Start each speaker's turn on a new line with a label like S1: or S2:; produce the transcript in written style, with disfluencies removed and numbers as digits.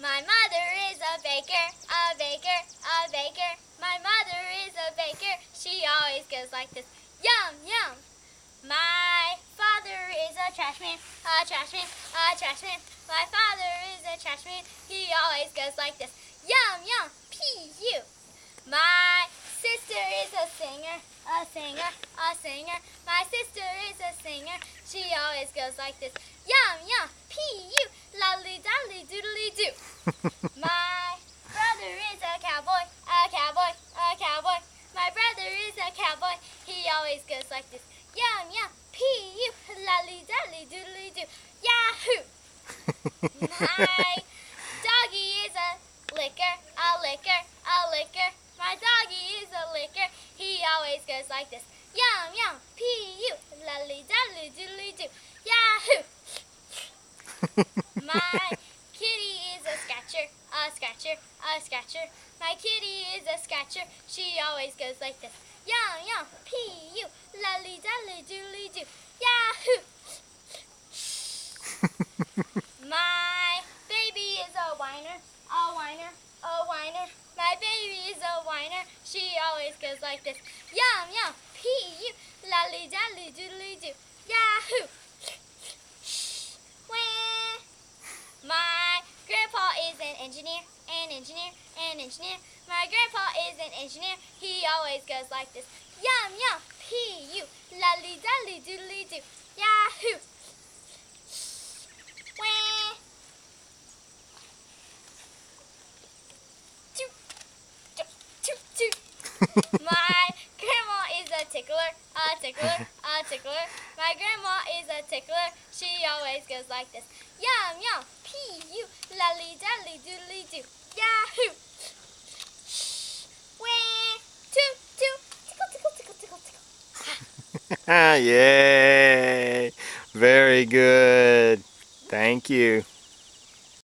S1: My mother is a baker, a baker, a baker. My mother is a baker. She always goes like this. Yum, yum. My father is a trash man, a trash man, a trash man. My father is a trash man. He always goes like this. Yum, yum, P-U. My sister is a singer, a singer, a singer. My sister is a singer. She always goes like this. Yum, yum, P-U. Lolly dolly doodly doo. My brother is a cowboy, a cowboy, a cowboy. My brother is a cowboy. He always goes like this. Yum, yum, P-U. Lolly dolly doodly doo. Yahoo! My doggy is a licker, a licker, a licker. My doggy is a licker. He always goes like this. Yum, yum, P-U. Lolly dolly doodly doo. Yahoo! My kitty is a scratcher, a scratcher, a scratcher. My kitty is a scratcher. She always goes like this. Yum, yum, P-U. Lolly dolly doodly doo. Yahoo! My baby is a whiner, a whiner, a whiner. My baby is a whiner. She always goes like this. Yum, yum, P-U. Lolly dolly doodly doo. Yahoo! Wah. My grandpa is an engineer, an engineer, an engineer. My grandpa is an engineer. He always goes like this. Yum, yum, P-U. Lolly dolly doodly doo. Yahoo! Wah. Toot, toot, toot, toot. My grandma is a tickler, a tickler, a tickler. My grandma is a tickler. She always goes like this. Yum, yum, P-U. Lolly dolly doodly doo. Yahoo! Wah. Toot, toot. Tickle, tickle, tickle, tickle, tickle.
S2: Yay! Very good. Thank you.